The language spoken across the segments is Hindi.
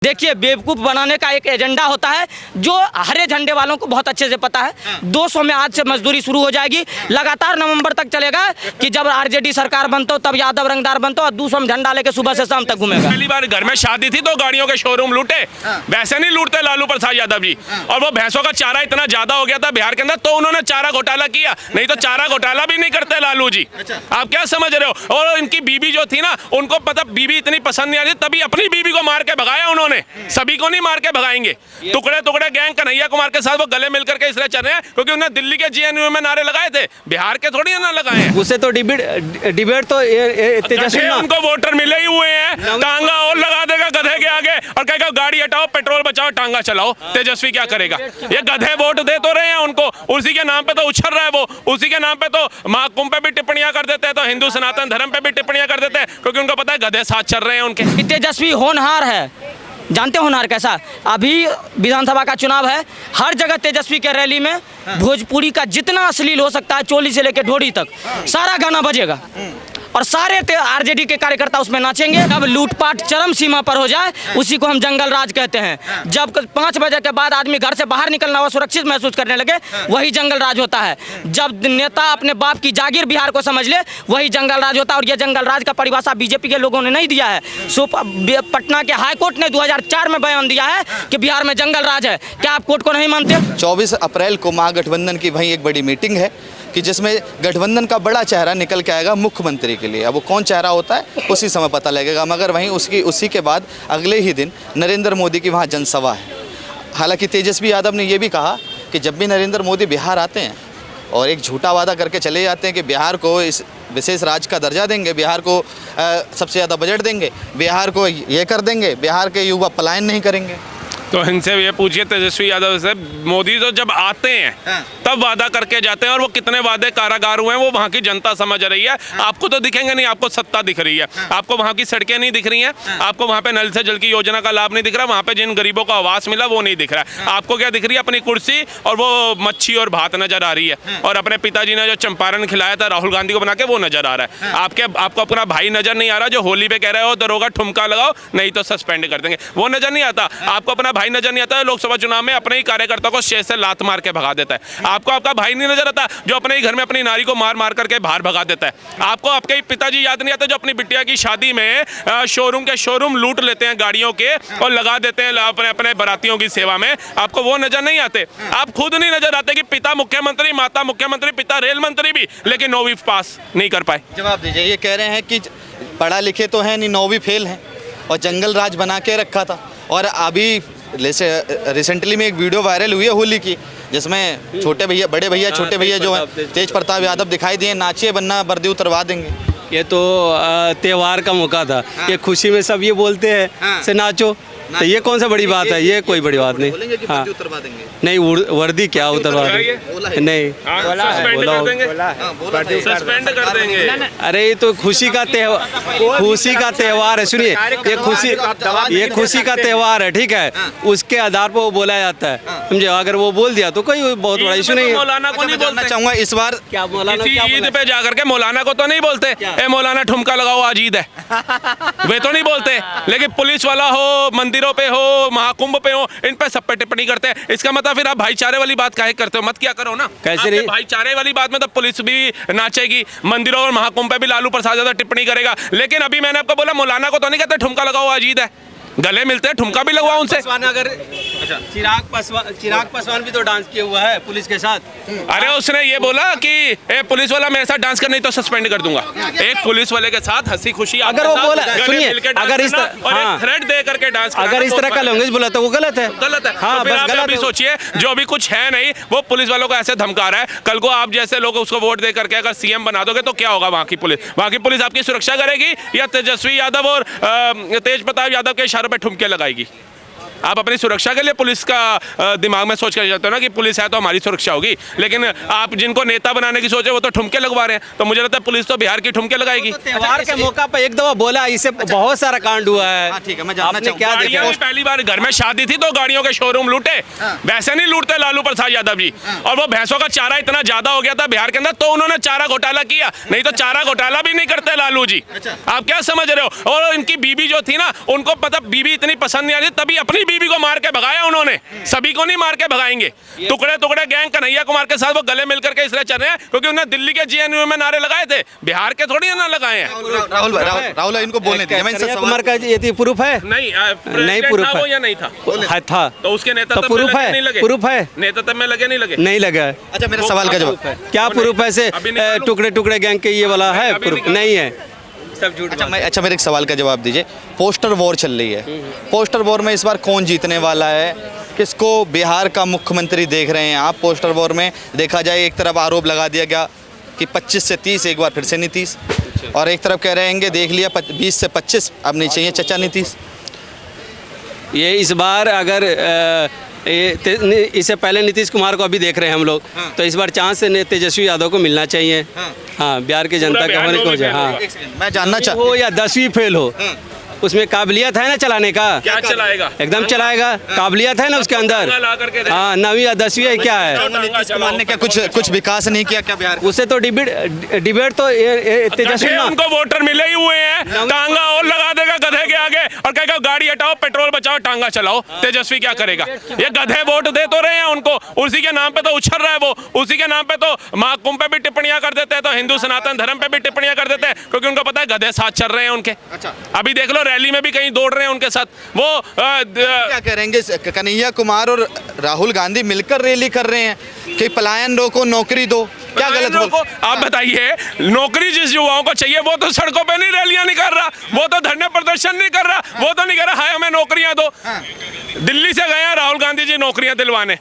देखिए, बेवकूफ बनाने का एक एजेंडा होता है जो हरे झंडे वालों को बहुत अच्छे से पता है। 200 में आज से मजदूरी शुरू हो जाएगी, लगातार नवंबर तक चलेगा कि जब आरजेडी सरकार बनता हो तब यादव रंगदार बनता हो और 200 में झंडा लेके सुबह से शाम तक घूमेगा। पहली बार घर में शादी थी तो गाड़ियों के शोरूम लूटे, वैसे नहीं लूटते लालू प्रसाद यादव जी। और वो भैंसों का चारा इतना ज्यादा हो गया था बिहार के अंदर तो उन्होंने चारा घोटाला किया, नहीं तो चारा घोटाला भी नहीं करते लालू जी। आप क्या समझ रहे हो? और इनकी बीबी जो थी ना, उनको पता बीबी इतनी पसंद नहीं आ रही, तभी अपनी बीबी को मार के भगाया उन्होंने। सभी को नहीं मार के भगाएंगे, टुकड़े टुकड़े गैंग कन्हैया कुमार के साथ वो गले मिलकर के इसलिए चल रहे हैं क्योंकि उन्होंने दिल्ली के जेएनयू में नारे लगाए थे, बिहार के थोड़ी ना लगाए। उससे तो डिबेट तो तेजस्वी उनको वोटर मिले ही हुए हैं, टांगा और लगा देगा गधे के आगे और कहेगा गाड़ी हटाओ, पेट्रोल बचाओ, टांगा चलाओ। तेजस्वी क्या करेगा? ये गधे वोट दे तो रहे हैं उनको, उसी के नाम पे तो उछल रहा है वो, उसी के नाम पे तो महाकुंभ पे भी टिप्पणियां कर देते हैं, तो हिंदू सनातन धर्म पे भी टिप्पणियां कर देते हैं क्योंकि उनको पता है गधे साथ चल रहे हैं उनके। तेजस्वी होनहार है, जानते हो होनहार कैसा? अभी विधानसभा का चुनाव है, हर जगह तेजस्वी के रैली में भोजपुरी का जितना अश्लील हो सकता है, चोली से लेकर ढोड़ी तक सारा गाना बजेगा और सारे आरजेडी के कार्यकर्ता उसमें नाचेंगे। अब लूटपाट चरम सीमा पर हो जाए उसी को हम जंगल राज कहते हैं। जब 5 बजे के बाद आदमी घर से बाहर निकलना हुआ सुरक्षित महसूस करने लगे, वही जंगल राज होता है। जब नेता अपने बाप की जागीर बिहार को समझ ले, वही जंगल राज होता है। और ये जंगल राज का परिभाषा बीजेपी के लोगों ने नहीं दिया है, पटना के हाईकोर्ट ने 2004 में बयान दिया है कि बिहार में जंगल राज है। क्या आप कोर्ट को नहीं मानते? 24 अप्रैल को महागठबंधन की वहीं एक बड़ी मीटिंग है कि जिसमें गठबंधन का बड़ा चेहरा निकल के आएगा मुख्यमंत्री के लिए। अब वो कौन चेहरा होता है उसी समय पता लगेगा, मगर वहीं उसी के बाद अगले ही दिन नरेंद्र मोदी की वहाँ जनसभा है। हालांकि तेजस्वी यादव ने ये भी कहा कि जब भी नरेंद्र मोदी बिहार आते हैं और एक झूठा वादा करके चले जाते हैं कि बिहार को इस विशेष राज्य का दर्जा देंगे, बिहार को सबसे ज़्यादा बजट देंगे, बिहार को ये कर देंगे, बिहार के युवा पलायन नहीं करेंगे। तो इनसे ये पूछिए तेजस्वी यादव से, मोदी तो जब आते हैं तब वादा करके जाते हैं और वो कितने वादे कारागार हुए हैं वो वहाँ की जनता समझ रही है। आपको तो दिखेंगे नहीं, आपको सत्ता दिख रही है, आपको वहाँ की सड़कें नहीं दिख रही हैं, आपको वहाँ पे नल से जल की योजना का लाभ नहीं दिख रहा, वहाँ पे जिन गरीबों को आवास मिला वो नहीं दिख रहा है। आपको क्या दिख रही है? अपनी कुर्सी और वो मच्छी और भात नजर आ रही है, और अपने पिताजी ने जो चंपारण खिलाया था राहुल गांधी को बना के वो नजर आ रहा है। आपको अपना भाई नजर नहीं आ रहा जो होली पे कह रहे हो दरोगा ठुमका लगाओ नहीं तो सस्पेंड कर देंगे, वो नजर नहीं आता। आपको अपना भाई नजर नहीं आता है, लोकसभा चुनाव में अपने ही कार्यकर्ता को शेर से लात मार के भगा देता है। आपको आपका भाई नहीं नजर आता जो अपने ही घर में अपनी नारी को मार मार करके बाहर भगा देता है। आपको आपके ही पिताजी याद नहीं आते जो अपनी बिटिया की शादी में शोरूम लूट लेते हैं गाड़ियों के और लगा देते हैं अपने बारातियों की सेवा में। आपको वो नजर नहीं आते। आप खुद नहीं नजर आते कि पिता मुख्यमंत्री, माता मुख्यमंत्री, पिता रेल मंत्री भी, लेकिन 9वीं पास नहीं कर पाए। जवाब दीजिए। ये कह रहे हैं कि पढ़ा लिखे तो हैं नहीं, 9वीं फेल हैं और जंगल राज बना के रखा था। और अभी रिसेंटली में एक वीडियो वायरल हुई है होली की, जिसमें छोटे भैया, बड़े भैया, छोटे भैया जो हैं तेज प्रताप यादव दिखाई दिए, नाचिए वरना वर्दी उतरवा देंगे। ये तो त्योहार का मौका था, ये खुशी में सब ये बोलते हैं से नाचो, तो ये कौन सा बड़ी बात है? ये कोई बड़ी बात नहीं। हाँ, नहीं वर्दी क्या उतरवा देंगे? नहीं सस्पेंड कर देंगे। अरे ये तो खुशी का त्योहार है। सुनिए, ये खुशी का त्योहार है, ठीक है, उसके आधार पर वो बोला जाता है, समझे? अगर वो बोल दिया तो कोई बहुत बड़ा इशू नहीं है। मौलाना को नहीं बोलना चाहूँगा इस बार क्या मौलाना ईद पे जाकर के मौलाना को तो नहीं बोलते ए मौलाना ठुमका लगाओ आज ईद है, वे तो नहीं बोलते। लेकिन पुलिस वाला हो, मंदिरों पे हो, महाकुंभ पे हो, इन पे सब पे टिप्पणी करते हैं। इसका मतलब फिर आप भाईचारे वाली बात काहे करते हो? मत क्या करो ना। कैसे नहीं? भाईचारे वाली बात में तो पुलिस भी नाचेगी, मंदिरों और महाकुंभ पे भी लालू प्रसाद ज्यादा टिप्पणी करेगा। लेकिन अभी मैंने आपको बोला मौलाना को तो नहीं कहते ठुमका लगाओ आज ईद है, गले मिलते हैं ठुमका भी लगवाओ उनसे। अगर चिराग पासवान भी तो डांस किया हुआ है पुलिस के साथ। अरे उसने ये बोला कि ए पुलिस वाला मेरे साथ डांस कर नहीं तो सस्पेंड कर दूंगा। एक पुलिस वाले के साथ हंसी खुशी अगर वो बोला, सुनिए, अगर इस तरह थ्रेड दे करके डांस, अगर इस तरह का लैंग्वेज बोला तो वो गलत है। गलत है। हाँ, तो फिर बस आप गलत अभी सोचिए जो अभी कुछ है नहीं वो पुलिस वालों को ऐसे धमका रहा है, कल को आप जैसे लोग उसको वोट दे करके अगर सीएम बना दोगे तो क्या होगा? वहाँ की पुलिस आपकी सुरक्षा करेगी या तेजस्वी यादव और तेज प्रताप यादव के इशारों पर ठुमके लगाएगी? आप अपनी सुरक्षा के लिए पुलिस का दिमाग में सोच कर जाते हो ना कि पुलिस है तो हमारी सुरक्षा होगी, लेकिन आप जिनको नेता बनाने की सोचे वो तो ठुमके लगवा रहे हैं। तो मुझे लगता है पुलिस तो बिहार की ठुमके लगाएगी। त्योहार के मौका पर एक दफा बोला, इससे बहुत सारा कांड हुआ है। हाँ, ठीक है, मैं जानना आपने क्या गाड़ियां भी देखा? पहली बार घर में शादी थी तो गाड़ियों के शोरूम लूटे, वैसे नहीं लूटते लालू प्रसाद यादव जी। और वो भैंसों का चारा इतना ज्यादा हो गया था बिहार के अंदर तो उन्होंने चारा घोटाला किया, नहीं तो चारा घोटाला भी नहीं करते लालू जी। आप क्या समझ रहे हो? और इनकी बीबी जो थी ना, उनको पता बीबी इतनी पसंद नहीं आ रही, तभी अपनी बीबी को मार के भगाया उन्होंने। सभी को नहीं मार के भगाएंगे। टुकड़े टुकड़े गैंग कन्हैया कुमार के साथ वो गले मिलकर के इसलिए चल रहे हैं क्योंकि उन्होंने दिल्ली के जेएनयू में नारे लगाए थे, बिहार के थोड़ी ना लगाए हैं। राहुल इनको बोलने दीजिए, मैं इनसे कन्हैया सवाल कुमार का ये प्रूफ है? नहीं नहीं प्रूफ था वो है या नहीं था? है था तो उसके नेता तो प्रूफ है, प्रूफ है, नेता में लगे नहीं लगे? नहीं लगा है। अच्छा, मेरे सवाल का जवाब क्या प्रूफ है? से अभी निकालो। टुकड़े टुकड़े गैंग के ये वाला है अभी प्रूफ? निकालो। नहीं है, सब झूठ। अच्छा, मेरे एक सवाल का जवाब दीजिए। पोस्टर वॉर चल रही है, पोस्टर वॉर में इस बार कौन जीतने वाला है? किसको बिहार का मुख्यमंत्री देख रहे हैं आप? पोस्टर वॉर में देखा जाए, एक तरफ आरोप लगा दिया गया कि 25 से 30, एक बार फिर से नीतीश, और एक तरफ कह रहे हैं देख लिया 20 से 25, अब नहीं चाहिए चचा नीतीश। ये इस बार अगर इससे पहले नीतीश कुमार को अभी देख रहे हैं हम लोग, तो इस बार चांस तेजस्वी यादव को मिलना चाहिए। हाँ, बिहार की जनता का होने को जाए। हाँ, मैं जानना चाहता हो या 10वीं फेल हो, उसमें काबिलियत है ना चलाने का? क्या चलाएगा? एकदम चलाएगा, काबिलियत है ना उसके अंदर। हाँ, 9वीं या 10वीं है क्या है? नीतीश कुमार ने क्या कुछ विकास नहीं किया क्या बिहार? उससे तो डिबेट तो तेजस्वी ना। उनको वोटर मिले ही हुए हैं, टांगा और लगा देगा गधे के आगे और कहेगा गाड़ी हटाओ, पेट्रोल बचाओ, टांगा चलाओ। तेजस्वी क्या करेगा? ये गधे वोट दे तो रहे हैं उनको, उसी के नाम पे तो उछल रहा है वो, उसी के नाम पे तो महाकुंभ पे भी टिप्पणियां कर देते हैं, तो हिंदू सनातन धर्म पे भी टिप्पणियां कर देते हैं, क्योंकि उनको पता है गधे साथ चल रहे हैं उनके। अच्छा, अभी देख लो रैली में भी कहीं दौड़ रहे हैं उनके साथ। वो क्या करेंगे? कन्हैया कुमार और राहुल गांधी मिलकर रैली कर रहे हैं कि पलायन रोको, नौकरी दो। क्या गलत बोल? आप बताइए, नौकरी जिस युवाओं को चाहिए वो तो सड़कों पे नहीं रैलियां नहीं कर रहा, वो तो धरने प्रदर्शन नहीं कर रहा, वो तो नहीं कर रहा है हमें नौकरियां दो। दिल्ली से गए हैं राहुल गांधी जी नौकरियां दिलवाने।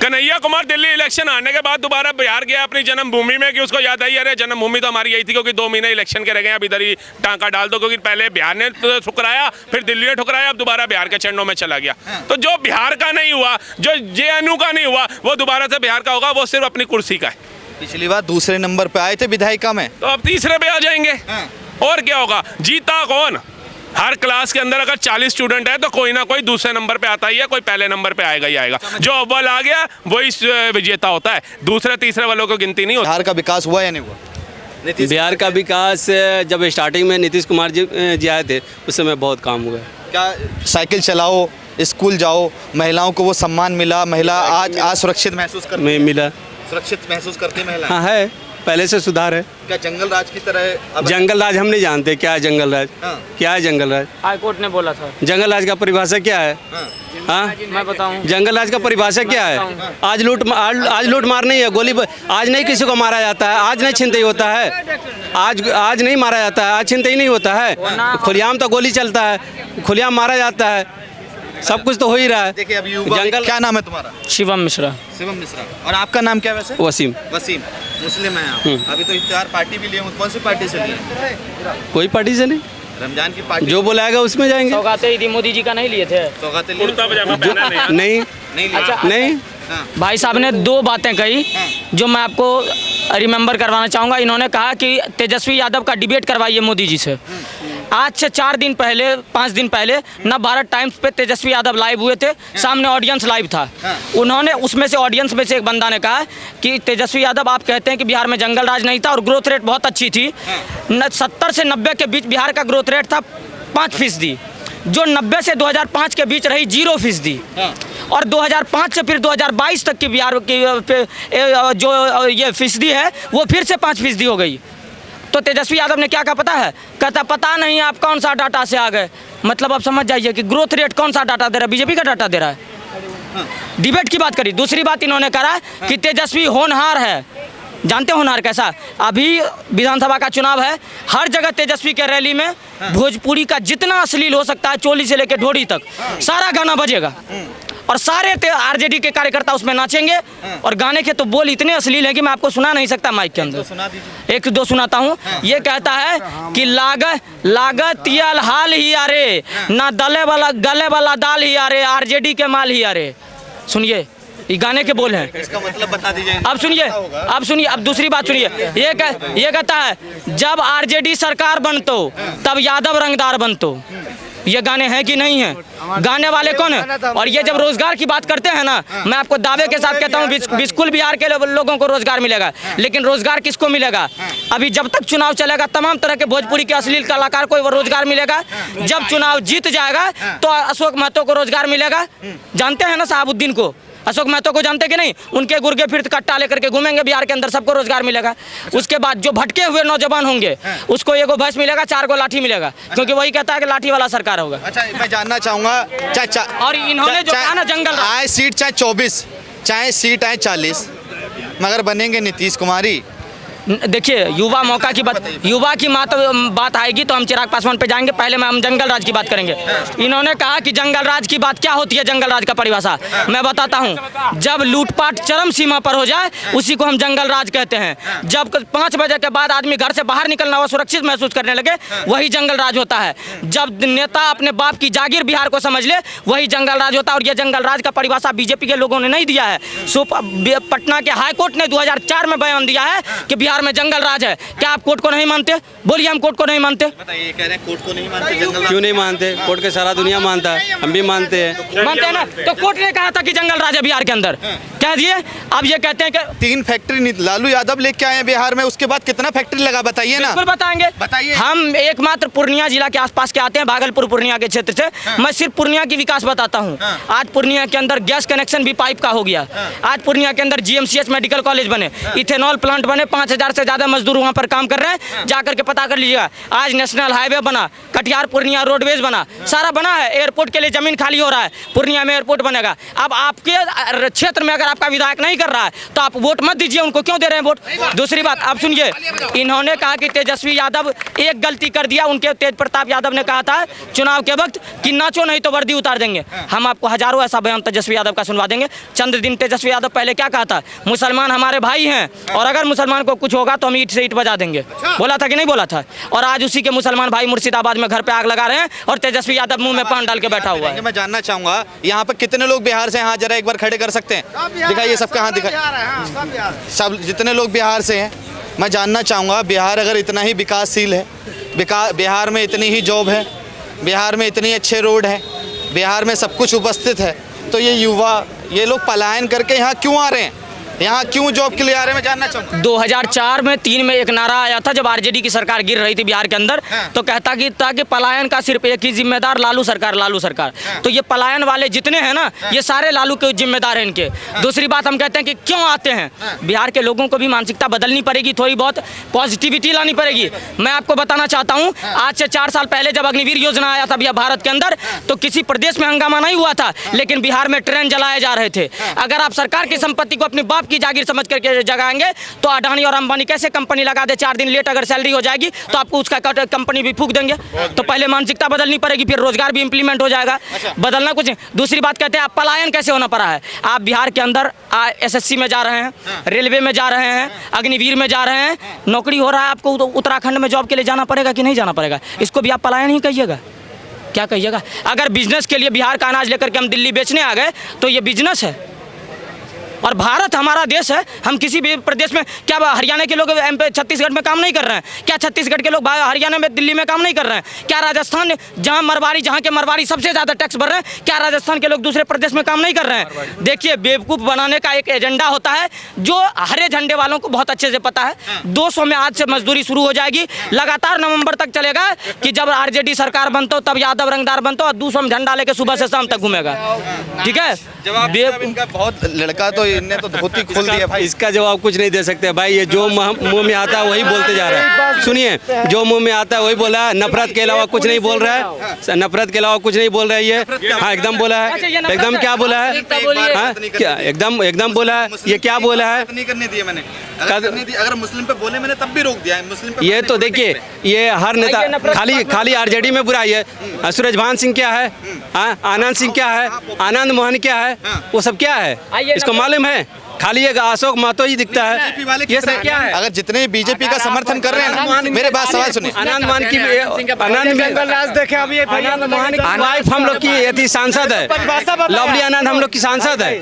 कन्हैया कुमार दिल्ली इलेक्शन आने के बाद दोबारा बिहार गया अपनी जन्मभूमि में कि उसको याद आई अरे जन्मभूमि तो हमारी यही थी, क्योंकि 2 महीने इलेक्शन के रह गए, अब इधर ही टांका डाल दो, क्योंकि पहले बिहार ने तो ठुकराया, फिर दिल्ली ने ठुकराया, अब दोबारा बिहार के चरणों में चला गया। तो जो बिहार का नहीं हुआ, जो जेएनयू का नहीं हुआ, वो दोबारा से बिहार का होगा, वो सिर्फ अपनी कुर्सी का है। पिछली बार दूसरे नंबर पे आए थे विधायिका में, तो अब तीसरे पे आ जाएंगे। और क्या होगा? जीता कौन? हर क्लास के अंदर अगर 40 स्टूडेंट है तो कोई ना कोई दूसरे नंबर पे आता ही है, कोई पहले नंबर पे आएगा ही आएगा। जो अव्वल आ गया वही विजेता होता है, दूसरे तीसरे वालों को गिनती नहीं होती। बिहार का विकास हुआ या नहीं हुआ? बिहार का विकास जब स्टार्टिंग में नीतीश कुमार जी आए थे उस समय बहुत काम हुआ। क्या साइकिल चलाओ, स्कूल जाओ, महिलाओं को वो सम्मान मिला? महिला आज सुरक्षित महसूस करती में मिला, सुरक्षित महसूस करती महिला? हाँ है, पहले से सुधार है। क्या जंगल राज की तरह? अब जंगल राज हम नहीं जानते क्या है जंगल राज। क्या है जंगल राज? हाई कोर्ट ने बोला था। जंगल राज का परिभाषा क्या है? हाँ, मैं बताऊं, जंगल राज का परिभाषा क्या है? आज लूट मार नहीं है, गोली आज नहीं किसी को मारा जाता है, आज नहीं छिनतई होता है, आज नहीं मारा जाता है, आज छिनतई नहीं होता है, खुलेआम तो गोली चलता है, खुलेआम मारा जाता है, सब कुछ तो हो ही रहा है। देखिए अभी जंगल, क्या नाम है तुम्हारा? शिवम मिश्रा। शिवम मिश्रा। और आपका नाम क्या वैसे? वसीम। वसीम। मुस्लिम है आप। अभी तो इफ्तार पार्टी भी लिए, कौन सी पार्टी से लिए? कोई पार्टी से नहीं, रमजान की पार्टी जो बुलाएगा उसमें जाएंगे। सौगातें ईदी मोदी जी का नहीं लिए थे? सौगातें कुर्ता पजामा पहना नहीं। नहीं अच्छा, नहीं, भाई साहब ने 2 बातें कही जो मैं आपको रिमेंबर करवाना चाहूँगा। इन्होंने कहा कि तेजस्वी यादव का डिबेट करवाइए मोदी जी से। आज से 4 दिन पहले 5 दिन पहले नवभारत टाइम्स पे तेजस्वी यादव लाइव हुए थे, सामने ऑडियंस लाइव था। उन्होंने उसमें से ऑडियंस में से एक बंदा ने कहा कि तेजस्वी यादव आप कहते हैं कि बिहार में जंगल राज नहीं था और ग्रोथ रेट बहुत अच्छी थी। 70 से 90 के बीच बिहार का ग्रोथ रेट था 5%, जो 90 से 2005 के बीच रही 0%, और 2005 से फिर 2022 तक की बिहार की जो ये फीसदी है वो फिर से 5% हो गई। तो तेजस्वी यादव ने क्या कहा पता है? कहता पता नहीं आप कौन सा डाटा से आ गए। मतलब आप समझ जाइए कि ग्रोथ रेट कौन सा डाटा दे रहा है? बीजेपी का डाटा दे रहा है। डिबेट की बात करी। दूसरी बात इन्होंने कहा कि तेजस्वी होनहार है। जानते होनहार कैसा? अभी विधानसभा का चुनाव है, हर जगह तेजस्वी के रैली में भोजपुरी का जितना अश्लील हो सकता है, चोली से लेकर ढोड़ी तक, सारा गाना बजेगा। और सारे आरजेडी के कार्यकर्ता उसमें नाचेंगे। और गाने के तो बोल इतने अश्लील है कि मैं आपको सुना नहीं सकता माइक के अंदर। सुना दीजिए। एक दो सुनाता हूँ। ये कहता है कि लागत यल हाल ही यारे, ना गले वाला दाल ही यारे, आरजेडी के माल ही यारे। सुनिए, ये गाने के बोल हैं। इसका मतलब बता दीजिए। अब सुनिए, अब दूसरी बात सुनिए। ये कहता है जब आरजेडी सरकार बनतो तब यादव रंगदार बनतो। ये गाने हैं कि नहीं हैं? गाने वाले कौन है? और ये जब रोजगार की बात करते हैं ना, मैं आपको दावे के साथ कहता हूँ बिल्कुल बिहार के लोगों को रोजगार मिलेगा। लेकिन रोजगार किसको मिलेगा? अभी जब तक चुनाव चलेगा तमाम तरह के भोजपुरी के अश्लील कलाकार को रोजगार मिलेगा। जब चुनाव जीत जाएगा तो अशोक महतो को रोजगार मिलेगा। जानते हैं ना साहबुद्दीन को, अशोक महतो को जानते कि नहीं? उनके गुर्गे फिर कट्टा लेकर के घूमेंगे बिहार के अंदर, सबको रोजगार मिलेगा। उसके बाद जो भटके हुए नौजवान होंगे उसको एगो भैंस मिलेगा, 4 गो लाठी मिलेगा, क्योंकि वही कहता है कि लाठी वाला सरकार होगा। अच्छा, मैं जानना चाहूँगा और इन्होंने जो कहा ना जंगल आए सीट चाहे 24, चाहे सीट आए 40, मगर बनेंगे नीतीश कुमारी। देखिए, युवा मौका की बात आएगी तो हम चिराग पासवान पे जाएंगे। पहले में हम जंगल राज की बात करेंगे। इन्होंने कहा कि जंगल राज की बात क्या होती है, जंगल राज का परिभाषा मैं बताता हूँ। जब लूटपाट चरम सीमा पर हो जाए उसी को हम जंगल राज कहते हैं। जब 5 बजे के बाद आदमी घर से बाहर निकलना हुआ सुरक्षित महसूस करने लगे वही जंगल राज होता है। जब नेता अपने बाप की जागीर बिहार को समझ ले वही जंगल राज होता है। और यह जंगल राज का परिभाषा बीजेपी के लोगों ने नहीं दिया है। पटना के हाईकोर्ट ने 2004 में बयान दिया है कि बिहार में जंगल राज है। क्या आप कोर्ट को नहीं मानते? बोलिए, हम कोर्ट को नहीं मानते। बताइए, कह रहे हैं कोर्ट को नहीं मानते। क्यों नहीं मानते? कोर्ट के सारा दुनिया मानता है, हम भी मानते हैं। मानते हैं ना? तो कोर्ट ने कहा था कि जंगल राज है बिहार के अंदर, कह दिए। अब ये कहते हैं कि 3 फैक्ट्री लालू यादव लेके आए बिहार में, उसके बाद कितना फैक्ट्री लगा बताइए ना। बिल्कुल बताएंगे। हम एकमात्र पूर्णिया जिला के आसपास के आते हैं, भागलपुर पूर्णिया के क्षेत्र से। मैं सिर्फ पूर्णिया की विकास बताता हूँ। आज पूर्णिया के अंदर गैस कनेक्शन भी पाइप का हो गया। आज पूर्णिया के अंदर GMCH मेडिकल कॉलेज बने, इथेनॉल प्लांट बने, 5000 से ज्यादा मजदूर वहाँ पर काम कर रहे हैं। जाकर के पता कर लीजिएगा। आज नेशनल हाईवे बना, कटिहार पूर्णिया रोडवेज बना, सारा बना है। एयरपोर्ट के लिए जमीन खाली हो रहा है, पूर्णिया में एयरपोर्ट बनेगा। अब आपके क्षेत्र में अगर आपका विधायक नहीं कर रहा है तो आप वोट मत दीजिए उनको। क्यों दे रहे हैं वोट? दूसरी बात, अब सुनिए, इन्होंने कहा कि तेजस्वी यादव एक गलती कर दिया। उनके तेज प्रताप यादव ने कहा था चुनाव के वक्त कि नाचो नहीं तो वर्दी उतार देंगे। हम आपको हजारों ऐसा बयान तेजस्वी यादव का सुनवा देंगे। चंद दिन तेजस्वी यादव पहले क्या कहा था? मुसलमान हमारे भाई हैं और अगर मुसलमान को कुछ होगा तो हम ईंट से ईंट बजा देंगे। बोला था कि नहीं बोला था? और आज उसी के मुसलमान भाई मुर्शिदाबाद में घर पे आग लगा रहे हैं और तेजस्वी यादव मुंह में पान डाल के बैठा हुआ है। मैं जानना चाहूंगा यहाँ पे कितने लोग बिहार से हैं? हाँ, जरा एक बार खड़े कर सकते हैं? दिखाइए सबका हाथ, दिखाइए सब जितने लोग बिहार से हैं। मैं जानना चाहूँगा, बिहार अगर इतना ही विकासशील है, बिहार में इतनी ही जॉब है, बिहार में इतने अच्छे रोड हैं, बिहार में सब कुछ उपस्थित है, तो ये युवा ये लोग पलायन करके यहाँ क्यों आ रहे हैं? यहाँ क्यों जॉब के लिए आ रहे हैं? मैं जानना चाहूँगा। 2004 में 3 में एक नारा आया था जब आरजेडी की सरकार गिर रही थी बिहार के अंदर। तो कहता कि ताकि पलायन का सिर्फ एक ही जिम्मेदार लालू सरकार। तो ये पलायन वाले जितने हैं ना, ये सारे लालू के जिम्मेदार हैं इनके। दूसरी बात, हम कहते हैं कि क्यों आते हैं? बिहार के लोगों को भी मानसिकता बदलनी पड़ेगी, थोड़ी बहुत पॉजिटिविटी लानी पड़ेगी। मैं आपको बताना चाहता हूँ, आज से 4 साल पहले जब अग्निवीर योजना आया था भारत के अंदर, तो किसी प्रदेश में हंगामा नहीं हुआ था, लेकिन बिहार में ट्रेन जलाए जा रहे थे। अगर आप सरकार की संपत्ति को अपनी बाप की जागीर समझ करके जगाएंगे तो अडानी और अंबानी कैसे कंपनी लगा दे, 4 दिन लेट अगर सैलरी हो जाएगी तो आपको उसका कंपनी भी फूंक देंगे। तो पहले मानसिकता बदलनी पड़ेगी, फिर रोजगार भी इंप्लीमेंट हो जाएगा। बदलना कुछ नहीं। दूसरी बात, कहते हैं आप पलायन कैसे होना पड़ा है? आप बिहार के अंदर SSC में जा रहे हैं, रेलवे में जा रहे हैं, अग्निवीर में जा रहे हैं, नौकरी हो रहा है, आपको उत्तराखंड में जॉब के लिए जाना पड़ेगा कि नहीं जाना पड़ेगा? इसको भी आप पलायन ही कहिएगा? क्या कहिएगा? अगर बिजनेस के लिए बिहार का अनाज लेकर के हम दिल्ली बेचने आ गए तो ये बिजनेस है। और भारत हमारा देश है। हम किसी भी प्रदेश में, क्या हरियाणा के लोग छत्तीसगढ़ में काम नहीं कर रहे हैं? क्या छत्तीसगढ़ के लोग हरियाणा में, दिल्ली में काम नहीं कर रहे हैं? क्या राजस्थान, जहाँ के मरवाड़ी सबसे ज़्यादा टैक्स भर रहे हैं, क्या राजस्थान के लोग दूसरे प्रदेश में काम नहीं कर रहे हैं? देखिए, बेवकूफ़ बनाने का एक एजेंडा होता है जो हरे झंडे वालों को बहुत अच्छे से पता है। 200 में आज से मजदूरी शुरू हो जाएगी, लगातार नवंबर तक चलेगा कि जब आरजेडी सरकार बनता हो तब यादव रंगदार बनता हो और 200 में झंडा लेके सुबह से शाम तक घूमेगा। ठीक है, इनका बहुत लड़का तो इनने तो धोती खोल दिया भाई। इसका जवाब कुछ नहीं दे सकते भाई। ये जो मुंह में आता है वही बोलते जा रहा है। सुनिए, जो मुंह में आता है वही बोला है। नफरत के अलावा कुछ नहीं बोल रहा है। नफरत के अलावा कुछ नहीं बोल रहा है ये। हाँ, एकदम बोला है। एकदम क्या बोला है? हाँ, क्या एकदम बोला है? ये क्या बोला है? नहीं करने दिया मैंने। अगर मुस्लिम पे बोले मैंने तब भी रोक दिया है। मुस्लिम पे ये तो देखिए, ये हर नेता खाली आरजेडी में बुराई है। सूरजभान सिंह क्या है? आनंद सिंह क्या है, आनंद मोहन क्या है, वो सब क्या है, इसको मालूम है? खाली एक अशोक महतो ही दिखता है, ये सब क्या है? अगर जितने बीजेपी का समर्थन कर रहे हैं ना, मेरे बात सवाल सुनिए। आनंद मान की आनंद मान की वाइफ हम लोग की सांसद है, लवली आनंद हम लोग की सांसद है।